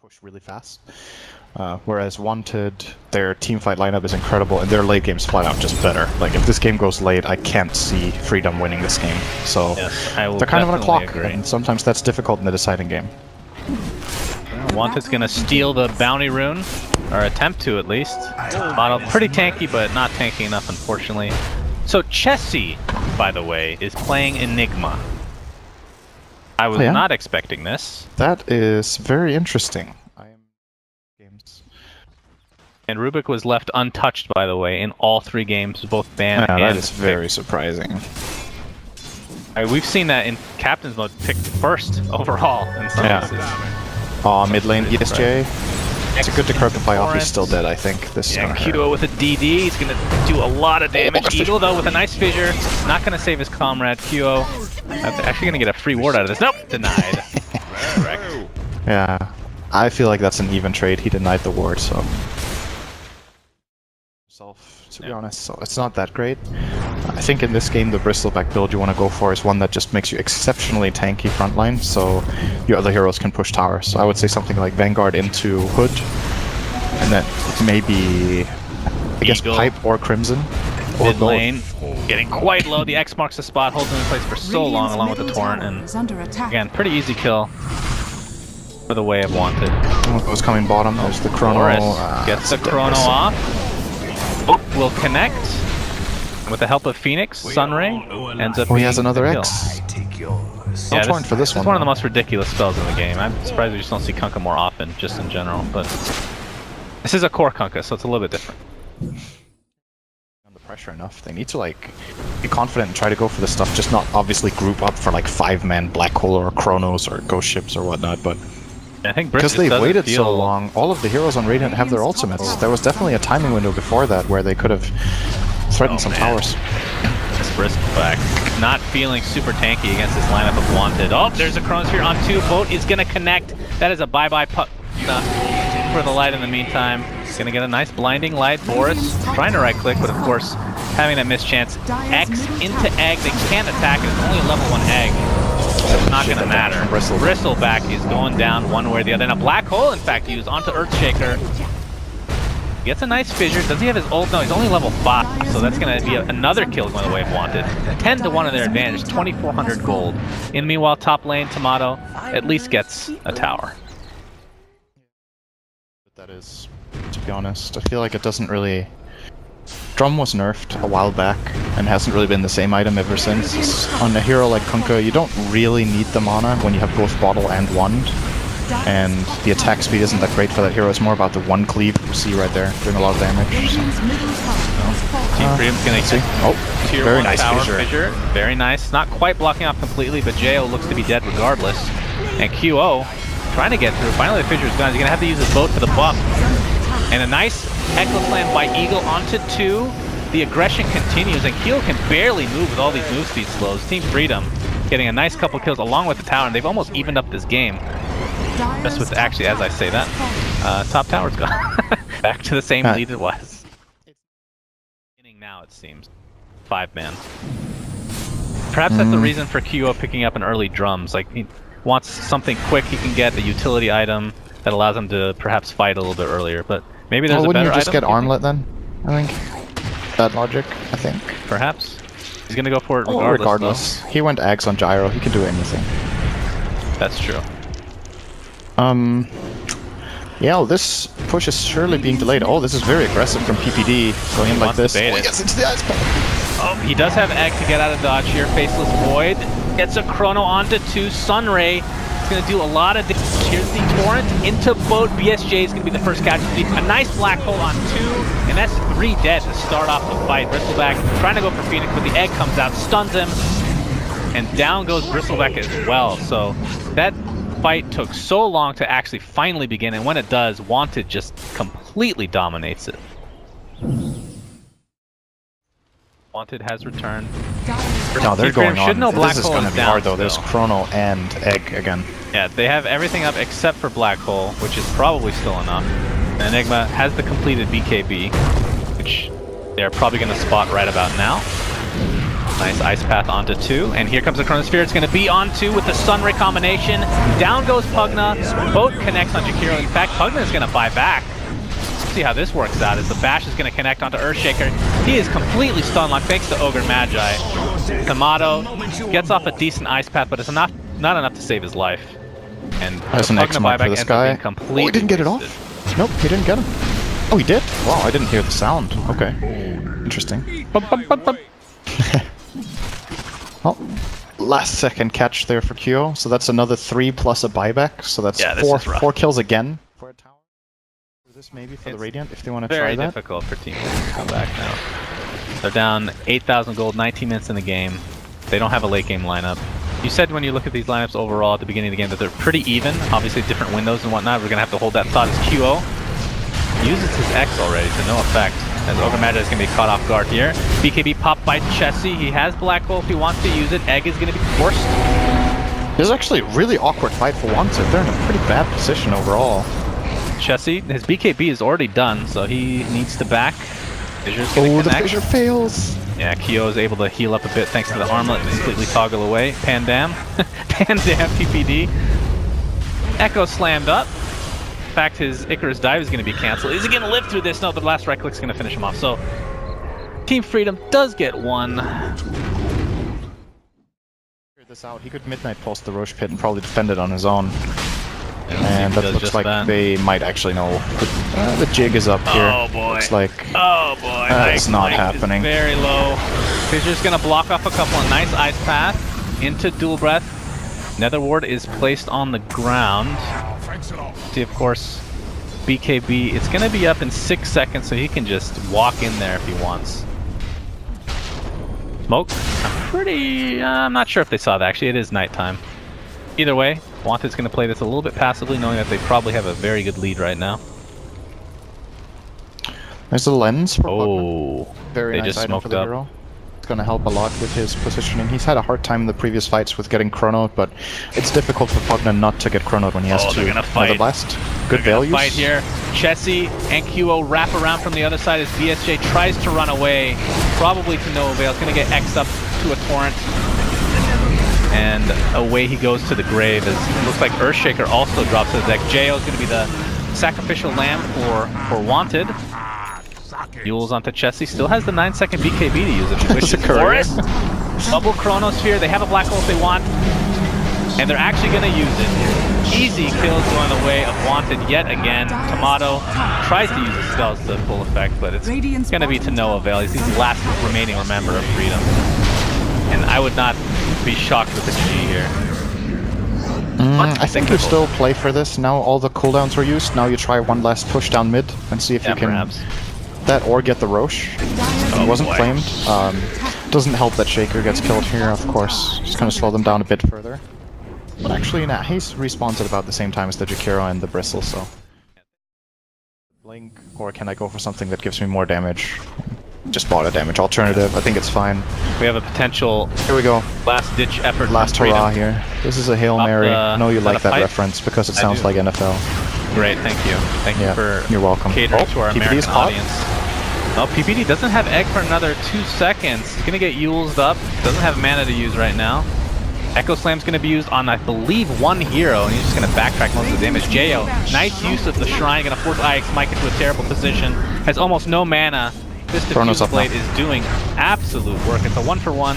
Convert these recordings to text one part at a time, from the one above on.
push really fast. Whereas Wanted, their teamfight lineup is incredible, and their late game's flat out just better. Like, if this game goes late, I can't see Freedom winning this game. So yes, they're kind of on a clock, and sometimes that's difficult in the deciding game. Wanted's gonna steal the bounty rune, or attempt to at least. Model pretty tanky, but not tanky enough, unfortunately. So Chessie, by the way, is playing Enigma. I was not expecting this. That is very interesting. Games. And Rubik was left untouched, by the way, in all 3 games, both ban and that is pick. very surprising. We've seen that in Captain's Mode picked first overall in some cases. Mid lane ESJ. It's a good decrypt to play off. He's still dead, I think. This Kudo with a DD. He's going to do a lot of damage. Eagle, though, with a nice fissure. Not going to save his comrade. Kudo actually going to get a free ward out of this. Nope, denied. Correct. Yeah, I feel like that's an even trade. He denied the ward, so... to be honest, so it's not that great. I think in this game, the Bristleback build you want to go for is one that just makes you exceptionally tanky frontline, so your other heroes can push tower. So I would say something like Vanguard into Hood, and then maybe, I guess, Pipe or Crimson. Or mid lane, getting quite low. The X marks the spot, holds him in place for so long, along with the Torrent, and again, pretty easy kill for the way of Wanted. Wombo's coming bottom. There's the Chrono. Gets the Chrono off. Oh, will connect. With the help of Phoenix, Sunray ends up. He has another X. Yeah, Torrent for this one. It's one of the most ridiculous spells in the game. I'm surprised we just don't see Kunkka more often, just in general. But this is a core Kunkka, so it's a little bit different. Under pressure enough, they need to like be confident and try to go for this stuff. Just not obviously group up for like 5-man Black Hole or Chronos or Ghost Ships or whatnot, but. I think because they've waited so long, all of the heroes on Radiant have their ultimates. There was definitely a timing window before that where they could have threatened some towers. This Bristleback not feeling super tanky against this lineup of Wanted. Oh, there's a Chronosphere on 2. Boat is going to connect. That is a bye-bye puck for the light in the meantime. Going to get a nice blinding light. Boris trying to right-click, but of course having that mischance. X into egg. They can't attack it. It's only a level 1 egg. It's not going to matter. Bristleback is going down one way or the other. And a Black Hole, in fact, used onto Earthshaker. Gets a nice fissure. Does he have his ult? No, he's only level 5, so that's going to be another kill going the way of Wanted. 10-1 in their advantage, 2,400 gold. In meanwhile, top lane, Tomato at least gets a tower. That is, to be honest, I feel like it doesn't really... Drum was nerfed a while back and hasn't really been the same item ever since. On a hero like Kunkka, you don't really need the mana when you have both Bottle and Wand. And the attack speed isn't that great for that hero. It's more about the one cleave you see right there, doing a lot of damage. So. Team Freedom's gonna see. Oh, tier very 1 nice tower fissure. Very nice. Not quite blocking off completely, but Jo looks to be dead regardless. And QO trying to get through. Finally, the fissure's gone. He's gonna have to use his boat for the buff. And a nice Eclipse by Eagle onto 2. The aggression continues, and Keel can barely move with all these move speed slows. Team Freedom getting a nice couple kills along with the tower, and they've almost evened up this game. Just with, actually, as I say that, top tower's gone. Back to the same lead it was. Now, it seems. 5-man. Perhaps that's the reason for QO picking up an early drums. Like, he wants something quick he can get, a utility item that allows him to perhaps fight a little bit earlier, but maybe there's a better item. Wouldn't you just get Armlet then? I think. That logic, I think. Perhaps. He's gonna go for it regardless. He went Axe on Gyro, he can do anything. That's true. Yeah, well, this push is surely being delayed. Oh, this is very aggressive from PPD, going in like this. Oh, he gets into the ice pack. Oh, he does have egg to get out of dodge here. Faceless Void gets a Chrono onto 2. Sunray is going to do a lot of damage. Here's the Torrent into boat. BSJ is going to be the first casualty. A nice Black Hole on 2, and that's 3 dead to start off the fight. Bristleback trying to go for Phoenix, but the egg comes out, stuns him, and down goes Bristleback as well. So that fight took so long to actually finally begin, and when it does, Wanted just completely dominates it. Wanted has returned. No, they're going on. This is going to be hard though. There's Chrono and Egg again. Yeah, they have everything up except for Black Hole, which is probably still enough. Enigma has the completed BKB, which they're probably going to spot right about now. Nice ice path onto 2, and here comes the Chronosphere. It's going to be on 2 with the Sunray combination. Down goes Pugna. Boat connects on Jakiro. In fact, Pugna is going to buy back. Let's see how this works out as the bash is going to connect onto Earthshaker. He is completely stun locked thanks to Ogre Magi. Tomato gets off a decent ice path, but it's not enough to save his life. And that's an X mark for this guy. Oh, he didn't get it off? Nope, he didn't get him. Oh, he did? Wow, I didn't hear the sound. Okay. Interesting. Well, last second catch there for Kyo, so that's another 3 plus a buyback, so that's four kills again for a tower. This maybe for the Radiant if they want to try that. Very difficult for Team to come back now. They're down 8,000 gold, 19 minutes in the game. They don't have a late game lineup. You said when you look at these lineups overall at the beginning of the game that they're pretty even, obviously different windows and whatnot. We're going to have to hold that thought as QO uses his X already to no effect, as Ogre Magi is going to be caught off guard here. BKB popped by Chessie. He has Black Hole if he wants to use it. Egg is going to be forced. This is actually a really awkward fight for Wanted. They're in a pretty bad position overall. Chessie, his BKB is already done, so he needs to back. Fissure's going to connect. The Fissure fails! Yeah, Kyo is able to heal up a bit thanks to the armlet and completely toggle away. Pandam. Pandam PPD. Echo slammed up. In fact, his Icarus dive is going to be cancelled. Is he going to live through this? No, the last right click's going to finish him off. So, Team Freedom does get one. This out. He could Midnight Pulse the Roche Pit and probably defend it on his own. And that looks like they might actually know. The jig is up here. Oh boy. Looks like it's not happening. Very low. Fissure's gonna block off a couple of nice ice path into Dual Breath. Nether Ward is placed on the ground. See, of course, BKB. It's gonna be up in 6 seconds, so he can just walk in there if he wants. Smoke. I'm not sure if they saw that. Actually, it is nighttime. Either way, Wanted's going to play this a little bit passively, knowing that they probably have a very good lead right now. There's a lens for Pugna. Very nice item for the hero. It's going to help a lot with his positioning. He's had a hard time in the previous fights with getting chronoed, but it's difficult for Pugna not to get chronoed when he has to. Another blast. Good value. Fight here. Chessie and QO wrap around from the other side as BSJ tries to run away, probably to no avail. It's going to get X'd up to a torrent. And away he goes to the grave as it looks like Earthshaker also drops his deck. Jo is going to be the sacrificial lamb for Wanted. Yules onto Chessie. Still has the 9-second BKB to use if he wishes for it. Double Chronosphere. They have a black hole if they want. And they're actually going to use it. Easy kills going the way of Wanted yet again. Tomato tries to use his spells to full effect, but it's going to be to no avail. He's the last remaining member of Freedom. And I would not be shocked with a G here. I think you still play for this. Now all the cooldowns were used. Now you try one last push down mid and see if you can that or get the Roche. It wasn't claimed. Doesn't help that Shaker gets killed here, of course. Just gonna slow them down a bit further. But actually, nah, he's respawned at about the same time as the Jakiro and the Bristle, so... Blink, or can I go for something that gives me more damage? Just bought a damage alternative. I think it's fine. We have a potential. Here we go. Last-ditch effort. Last hurrah here. This is a Hail Mary. I know you like that reference because it sounds like NFL. Great, thank you. Thank you for you're welcome. Catering to our American audience. Oh, PPD doesn't have Egg for another 2 seconds. He's gonna get Yules'd up. Doesn't have mana to use right now. Echo Slam's gonna be used on, I believe, one hero, and he's just gonna backtrack most of the damage. Jo, nice use of the Shrine, gonna force IX Mike into a terrible position. Has almost no mana. This Diffuse Blade is doing absolute work. It's a 1-for-1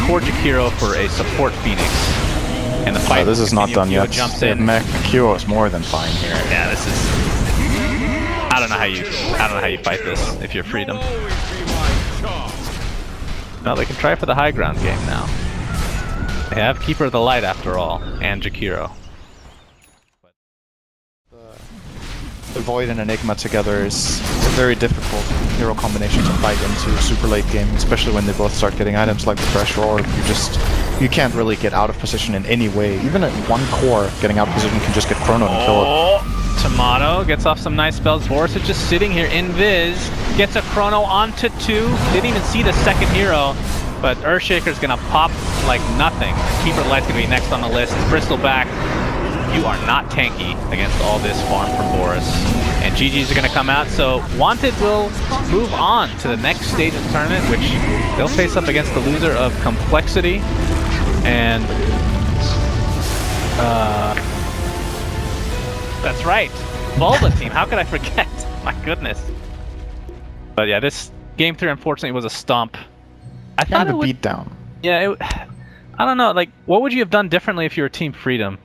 for Jakiro for a support Phoenix. And the fight. This is not done yet. Jumps in. Kyo is more than fine here. Yeah, this is. I don't know how you fight this if you're Freedom. No, they can try for the high ground game now. They have Keeper of the Light after all, and Jakiro. The Void and Enigma together is a very difficult hero combination to fight into super late game, especially when they both start getting items like the Fresh Roar. You can't really get out of position in any way. Even at one core, getting out of position can just get chronoed and kill it. Tomato gets off some nice spells. Boris is just sitting here invis, gets a chrono onto 2. Didn't even see the second hero, but Earthshaker's gonna pop like nothing. Keeper of the Light's gonna be next on the list. Bristol back. You are not tanky against all this farm from Boris. And GG's are going to come out, so Wanted will move on to the next stage of the tournament, which they'll face up against the loser of Complexity and that's right, Volva team. How could I forget? My goodness. But yeah, this game 3 unfortunately was a stomp. I thought Kind of it a would, beat down. yeah, I don't know. Like, what would you have done differently if you were Team Freedom?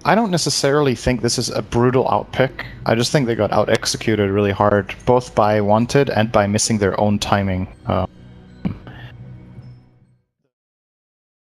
I don't necessarily think this is a brutal outpick. I just think they got out executed really hard, both by Wanted and by missing their own timing.